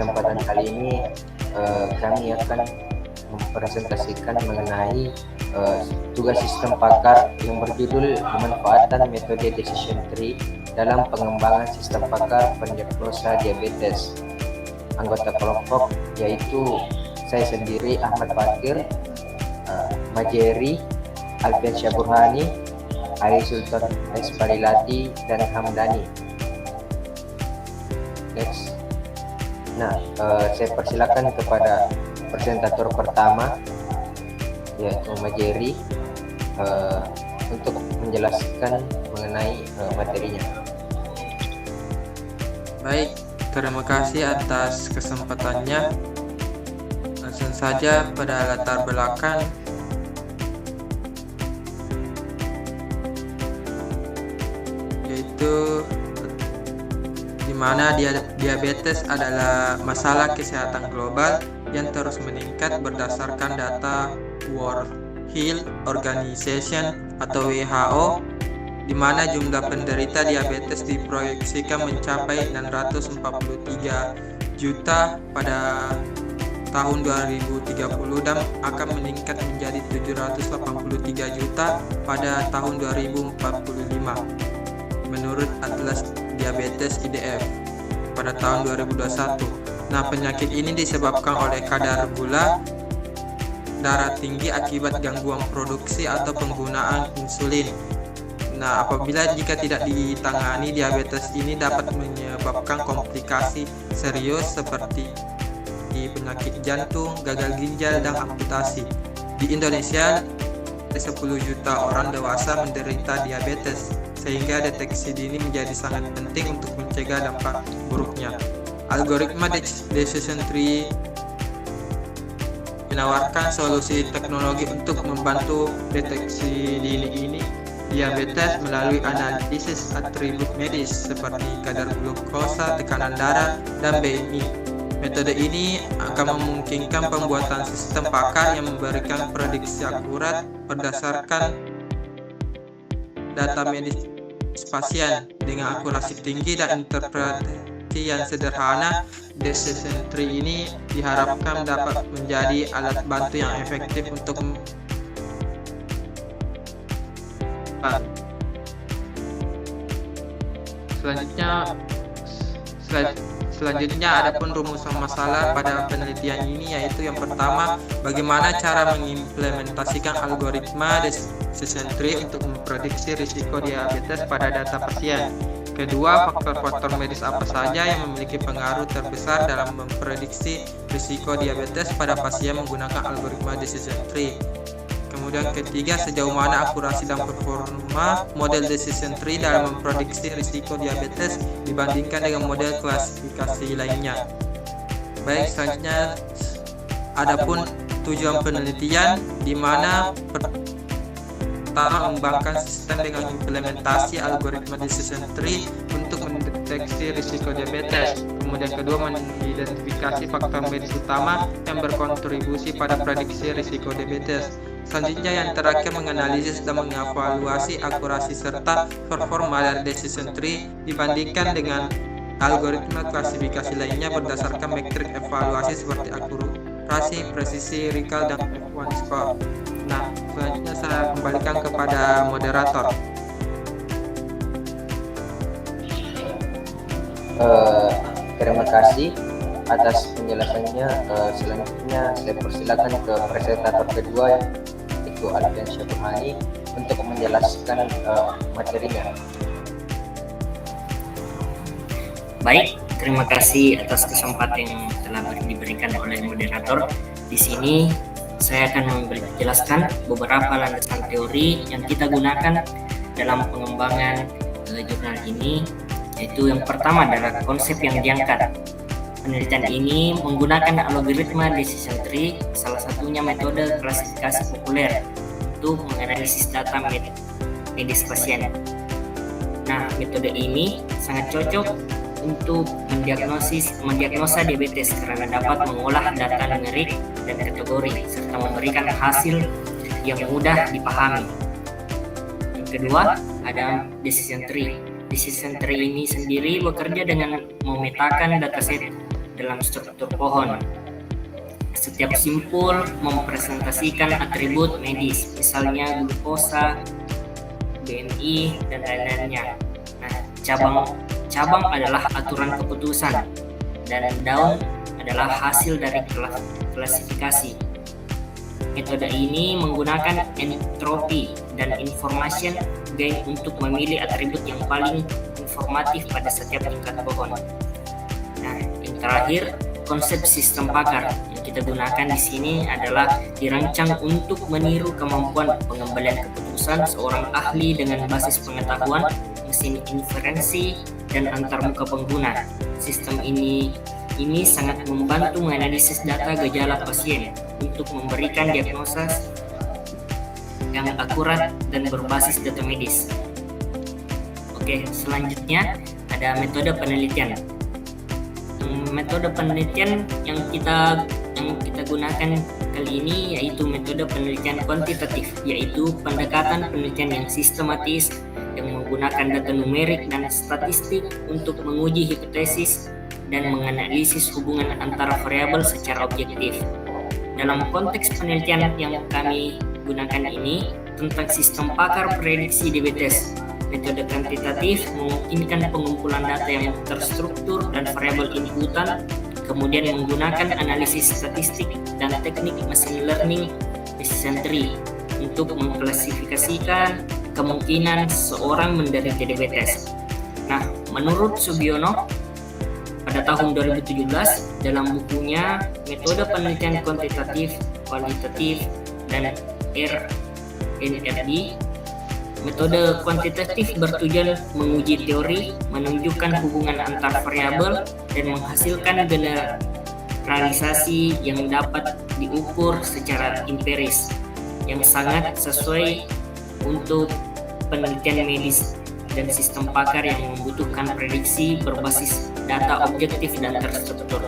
kesempatan kali ini kami akan mempresentasikan mengenai tugas sistem pakar yang berjudul pemanfaatan metode decision tree dalam pengembangan sistem pakar pendiagnosa diabetes. Anggota kelompok yaitu saya sendiri Ahmad Fakir, Majeri, Alfian Syaburhani, Ali Sultan Esbalilati, dan Hamdani. Next. Nah, saya persilakan kepada presentator pertama yaitu Majeri untuk menjelaskan mengenai materinya. Baik, terima kasih atas kesempatannya. Langsung saja pada latar belakang. Yaitu di mana diabetes adalah masalah kesehatan global yang terus meningkat berdasarkan data World Health Organization atau WHO, di mana jumlah penderita diabetes diproyeksikan mencapai 643 juta pada tahun 2030 dan akan meningkat menjadi 783 juta pada tahun 2045 menurut Atlas Diabetes IDF pada tahun 2021. Nah, penyakit ini disebabkan oleh kadar gula darah tinggi akibat gangguan produksi atau penggunaan insulin. Nah, apabila jika tidak ditangani, diabetes ini dapat menyebabkan komplikasi serius seperti penyakit jantung, gagal ginjal, dan amputasi. Di Indonesia, 10 juta orang dewasa menderita diabetes, sehingga deteksi dini menjadi sangat penting untuk mencegah dampak buruknya. Algoritma decision tree menawarkan solusi teknologi untuk membantu deteksi dini ini diabetes melalui analisis atribut medis seperti kadar glukosa, tekanan darah, dan BMI. Metode ini akan memungkinkan pembuatan sistem pakar yang memberikan prediksi akurat berdasarkan data medis pasien dengan akurasi tinggi dan interpretasi yang sederhana. Decision tree ini diharapkan dapat menjadi alat bantu yang efektif untuk Selanjutnya adapun rumusan masalah pada penelitian ini, yaitu yang pertama, bagaimana cara mengimplementasikan algoritma decision tree untuk memprediksi risiko diabetes pada data pasien. Kedua, faktor-faktor medis apa saja yang memiliki pengaruh terbesar dalam memprediksi risiko diabetes pada pasien menggunakan algoritma decision tree. Kemudian ketiga, sejauh mana akurasi dan performa model decision tree dalam memprediksi risiko diabetes dibandingkan dengan model klasifikasi lainnya. Baik, selanjutnya adapun tujuan penelitian, di mana pertama mengembangkan sistem dengan implementasi algoritma decision tree untuk mendeteksi risiko diabetes. Kemudian kedua, mengidentifikasi faktor medis utama yang berkontribusi pada prediksi risiko diabetes. Selanjutnya yang terakhir, menganalisis dan mengevaluasi akurasi serta performa dari decision tree dibandingkan dengan algoritma klasifikasi lainnya berdasarkan metrik evaluasi seperti akurasi, presisi, recall, dan F1 score. Nah, selanjutnya saya kembalikan kepada moderator. Terima kasih atas penjelasannya. Selanjutnya saya persilakan ke presentator kedua yaitu Alfian Syaburhani untuk menjelaskan materinya. Baik, terima kasih atas kesempatan yang telah diberikan oleh moderator. Di sini saya akan menjelaskan beberapa landasan teori yang kita gunakan dalam pengembangan jurnal ini, yaitu yang pertama adalah konsep yang diangkat. Penelitian ini menggunakan algoritma decision tree, salah satunya metode klasifikasi populer untuk menganalisis data medis pasien. Nah, metode ini sangat cocok untuk mendiagnosa diabetes karena dapat mengolah data numerik dan kategori serta memberikan hasil yang mudah dipahami. Yang kedua, ada decision tree. Decision tree ini sendiri bekerja dengan memetakan dataset dalam struktur pohon. Setiap simpul mempresentasikan atribut medis, misalnya glukosa, BMI, dan lain-lainnya. Nah, cabang adalah aturan keputusan, dan daun adalah hasil dari klasifikasi. Metode ini menggunakan entropi dan information gain untuk memilih atribut yang paling informatif pada setiap tingkat pohon. Nah, yang terakhir, konsep sistem pakar yang kita gunakan di sini adalah dirancang untuk meniru kemampuan pengembalian keputusan seorang ahli dengan basis pengetahuan, mesin inferensi, dan antarmuka pengguna. Sistem ini sangat membantu menganalisis data gejala pasien untuk memberikan diagnosa yang akurat dan berbasis data medis. Oke, selanjutnya ada metode penelitian. Metode penelitian yang kita gunakan kali ini yaitu metode penelitian kuantitatif, yaitu pendekatan penelitian yang sistematis yang menggunakan data numerik dan statistik untuk menguji hipotesis dan menganalisis hubungan antara variabel secara objektif. Dalam konteks penelitian yang kami gunakan ini tentang sistem pakar prediksi diabetes, metode kuantitatif memungkinkan pengumpulan data yang terstruktur dan variabel inputan, kemudian menggunakan analisis statistik dan teknik machine learning decision tree untuk mengklasifikasikan kemungkinan seorang menderita diabetes. Nah, menurut Subiono, pada tahun 2017 dalam bukunya Metode Penelitian Kuantitatif, Kualitatif, dan RNRD, metode kuantitatif bertujuan menguji teori, menunjukkan hubungan antar variabel, dan menghasilkan generalisasi yang dapat diukur secara empiris, yang sangat sesuai untuk penelitian medis dan sistem pakar yang membutuhkan prediksi berbasis data objektif dan terstruktur.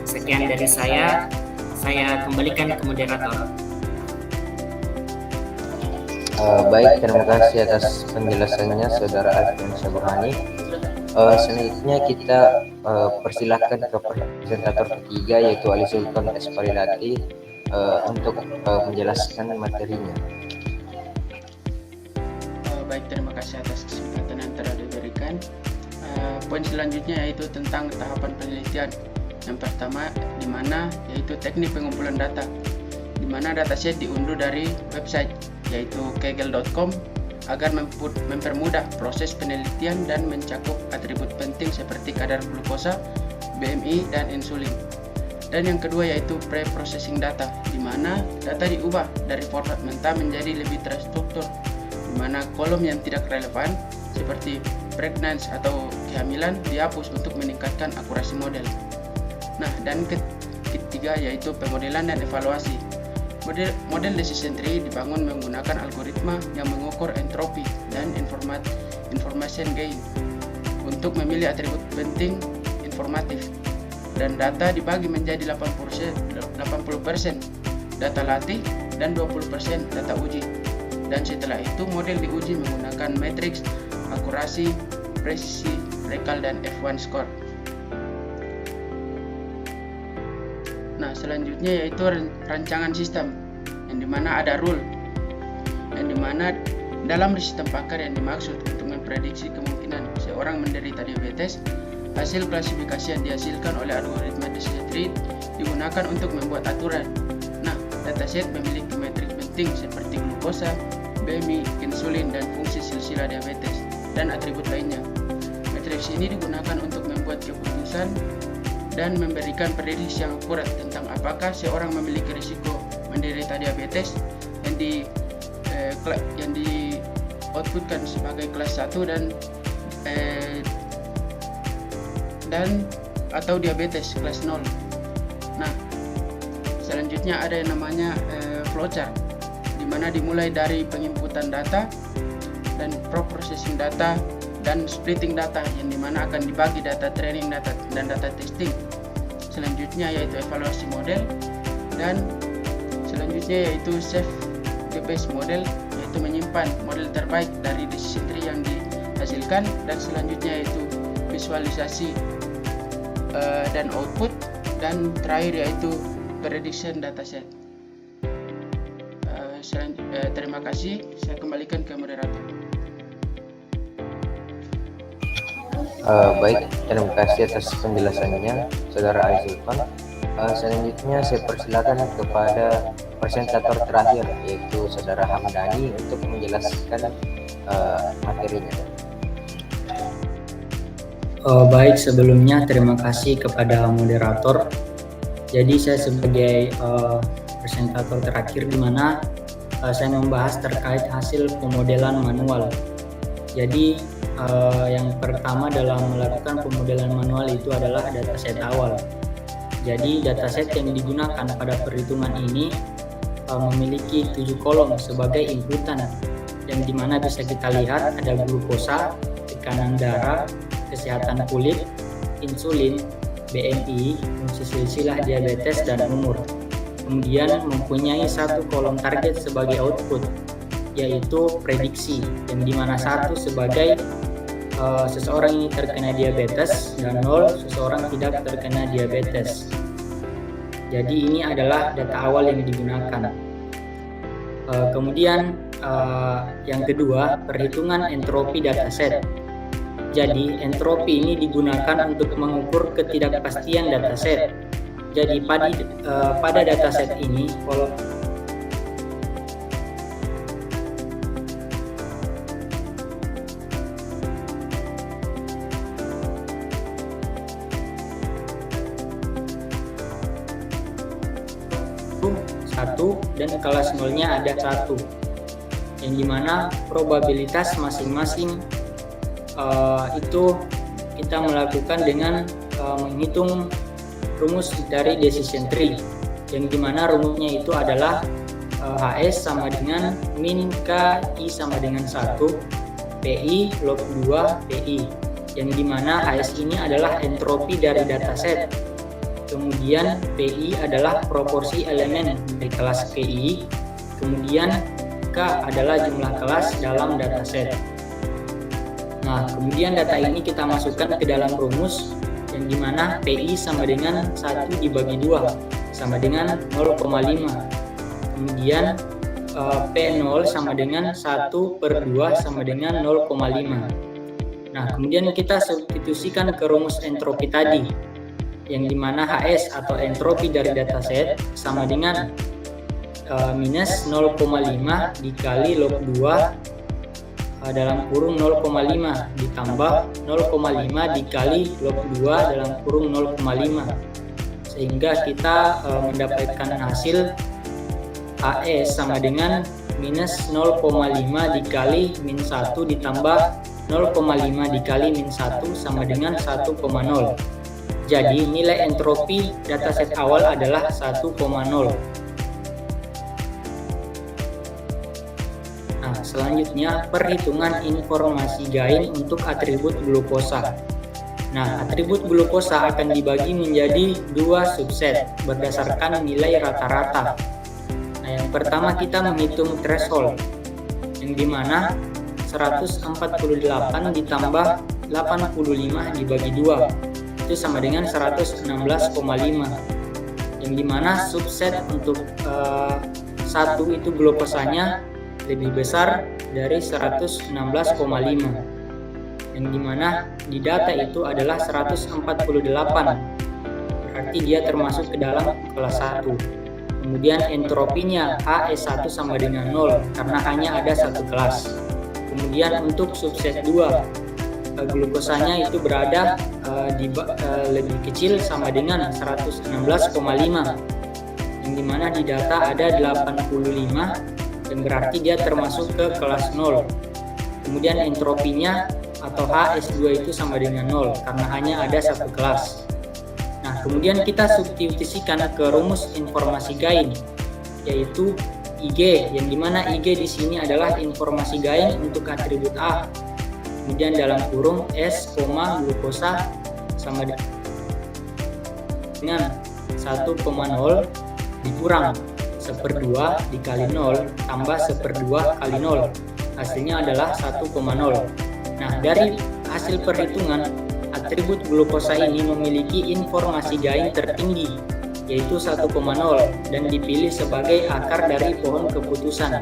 Sekian dari saya kembalikan ke moderator. Baik, terima kasih atas penjelasannya Saudara Alfian Syahburhani. Selanjutnya kita persilahkan ke presentator ketiga yaitu Ali Sultan Esparilati untuk menjelaskan materinya. Baik, terima kasih atas kesempatan yang telah diberikan. Poin selanjutnya yaitu tentang tahapan penelitian. Yang pertama di mana yaitu teknik pengumpulan data, di mana dataset diunduh dari website yaitu kaggle.com agar mempermudah proses penelitian dan mencakup atribut penting seperti kadar glukosa, BMI, dan insulin. Dan yang kedua yaitu pre-processing data, di mana data diubah dari format mentah menjadi lebih terstruktur, di mana kolom yang tidak relevan seperti pregnancy atau kehamilan dihapus untuk meningkatkan akurasi model. Nah, dan ketiga yaitu pemodelan dan evaluasi. Model decision tree dibangun menggunakan algoritma yang mengukur entropi dan information gain untuk memilih atribut penting informatif. Dan data dibagi menjadi 80% data latih dan 20% data uji. Dan setelah itu model diuji menggunakan matriks, akurasi, presisi, recall, dan F1 score. Nah, selanjutnya yaitu rancangan sistem, yang dimana ada rule, yang dimana dalam sistem pakar yang dimaksud untuk memprediksi kemungkinan seorang menderita diabetes. Hasil klasifikasi yang dihasilkan oleh algoritma decision tree digunakan untuk membuat aturan. Nah, dataset memiliki metrik penting seperti glukosa, BMI, insulin, dan fungsi silsilah diabetes, dan atribut lainnya. Matriks ini digunakan untuk membuat keputusan dan memberikan prediksi yang akurat tentang apakah seorang memiliki risiko menderita diabetes yang di outputkan sebagai kelas 1 dan atau diabetes kelas 0. Nah, selanjutnya ada yang namanya flowchart, di mana dimulai dari penginputan data dan processing data dan splitting data, yang dimana akan dibagi data training data dan data testing. Selanjutnya yaitu evaluasi model, dan selanjutnya yaitu save the best model, yaitu menyimpan model terbaik dari decision tree yang dihasilkan. Dan selanjutnya yaitu visualisasi dan output, dan terakhir yaitu prediction dataset. Terima kasih, saya kembalikan ke moderator. Baik, terima kasih atas penjelasannya Saudara Aizulfan. Selanjutnya saya persilakan kepada presentator terakhir yaitu Saudara Hamdani untuk menjelaskan materinya. Baik, sebelumnya terima kasih kepada moderator. Jadi saya sebagai presentator terakhir di mana saya membahas terkait hasil pemodelan manual. Jadi yang pertama dalam melakukan pemodelan manual itu adalah dataset awal. Jadi dataset yang digunakan pada perhitungan ini memiliki 7 kolom sebagai inputan, yang dimana bisa kita lihat ada glukosa, tekanan darah, kesehatan kulit, insulin, BMI, fungsi silsilah diabetes, dan umur. Kemudian mempunyai 1 kolom target sebagai output, yaitu prediksi, yang dimana 1 sebagai seseorang ini terkena diabetes dan 0 seseorang tidak terkena diabetes. Jadi ini adalah data awal yang digunakan. Kemudian yang kedua, perhitungan entropi dataset. Jadi entropi ini digunakan untuk mengukur ketidakpastian dataset. Jadi pada dataset ini kalau satu dan kelas nolnya ada 1, yang dimana probabilitas masing-masing itu kita melakukan dengan menghitung rumus dari decision tree, yang dimana rumusnya itu adalah HS sama dengan min K I sama dengan 1 PI log 2 PI, yang dimana HS ini adalah entropi dari dataset. Kemudian PI adalah proporsi elemen dari kelas PI, kemudian K adalah jumlah kelas dalam dataset. Nah, kemudian data ini kita masukkan ke dalam rumus, yang dimana PI sama dengan 1 dibagi 2 sama dengan 0,5. Kemudian P0 sama dengan 1/2 sama dengan 0,5. Nah, kemudian kita substitusikan ke rumus entropi tadi, yang dimana HS atau entropi dari dataset sama dengan minus 0,5 dikali log 2 dalam kurung 0,5 ditambah 0,5 dikali log 2 dalam kurung 0,5, sehingga kita mendapatkan hasil HS sama dengan minus 0,5 dikali min 1 ditambah 0,5 dikali min 1 sama dengan 1,0. Jadi nilai entropi dataset awal adalah 1,0. Nah, selanjutnya perhitungan informasi gain untuk atribut glukosa. Nah, atribut glukosa akan dibagi menjadi 2 subset berdasarkan nilai rata-rata. Nah, yang pertama kita menghitung threshold, yang dimana 148 ditambah 85 dibagi 2 itu sama dengan 116,5, yang dimana subset untuk 1 itu glukosanya lebih besar dari 116,5, yang dimana di data itu adalah 148, berarti dia termasuk ke dalam kelas 1. Kemudian entropinya HS1 sama dengan 0 karena hanya ada 1 kelas. Kemudian untuk subset 2 glukosanya itu berada lebih kecil sama dengan 116,5, yang dimana di data ada 85, dan berarti dia termasuk ke kelas 0. Kemudian entropinya atau HS2 itu sama dengan 0 karena hanya ada 1 kelas. Nah, kemudian kita substitusikan ke rumus informasi gain, yaitu IG, yang dimana IG di sini adalah informasi gain untuk atribut A. Kemudian dalam kurung S, glukosa sama dengan 1,0 dikurang 1/2 dikali 0 tambah 1/2 kali 0. Hasilnya adalah 1,0. Nah, dari hasil perhitungan atribut glukosa ini memiliki informasi gain tertinggi, yaitu 1,0 dan dipilih sebagai akar dari pohon keputusan.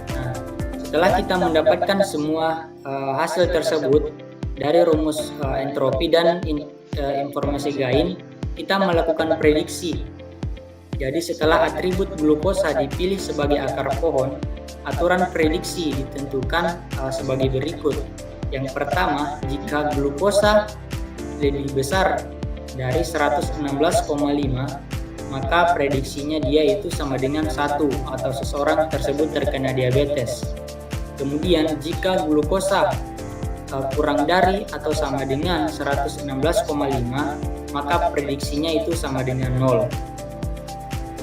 Nah, setelah kita mendapatkan semua hasil tersebut dari rumus entropi dan informasi gain, kita melakukan prediksi. Jadi setelah atribut glukosa dipilih sebagai akar pohon, aturan prediksi ditentukan sebagai berikut. Yang pertama, jika glukosa lebih besar dari 116,5, maka prediksinya dia itu sama dengan 1 atau seseorang tersebut terkena diabetes. Kemudian jika glukosa kurang dari atau sama dengan 116,5, maka prediksinya itu sama dengan 0.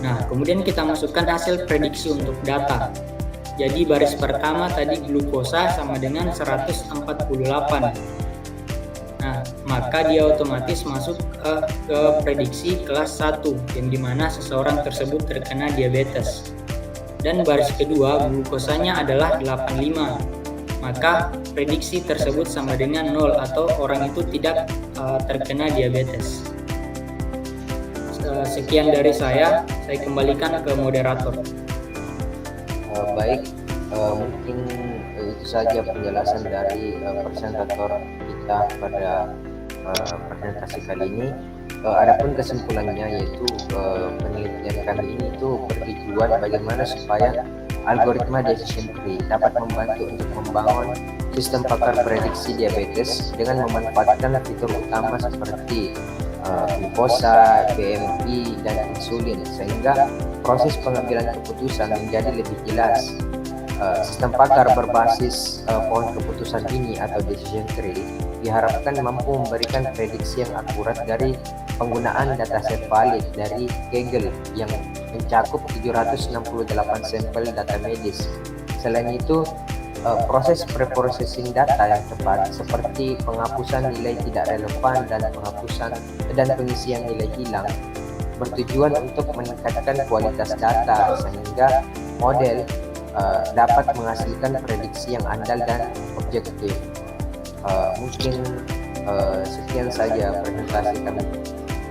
Nah, kemudian kita masukkan hasil prediksi untuk data. Jadi baris pertama tadi glukosa sama dengan 148. Nah, maka dia otomatis masuk ke prediksi kelas 1, yang dimana seseorang tersebut terkena diabetes. Dan baris kedua glukosanya adalah 85. Maka prediksi tersebut sama dengan 0 atau orang itu tidak terkena diabetes. Sekian dari saya kembalikan ke moderator. Baik, mungkin itu saja penjelasan dari presentator kita pada presentasi kali ini. Adapun kesimpulannya yaitu penelitian kali ini itu bertujuan bagaimana supaya algoritma decision tree dapat membantu untuk membangun sistem pakar prediksi diabetes dengan memanfaatkan fitur utama seperti glukosa, BMI, dan insulin, sehingga proses pengambilan keputusan menjadi lebih jelas. Sistem pakar berbasis pohon keputusan ini atau decision tree diharapkan mampu memberikan prediksi yang akurat dari penggunaan dataset valid dari Kaggle yang mencakup 768 sampel data medis. Selain itu, proses preprocessing data yang tepat seperti penghapusan nilai tidak relevan dan pengisian nilai hilang bertujuan untuk meningkatkan kualitas data sehingga model dapat menghasilkan prediksi yang andal dan objektif. Mungkin sekian saja presentasi kami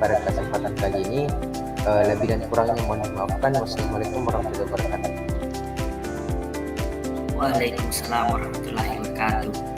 pada kesempatan kali ini. Lebih dan kurangnya mohon dimaafkan. Wassalamualaikum warahmatullahi wabarakatuh. Waalaikumsalam warahmatullahi wabarakatuh.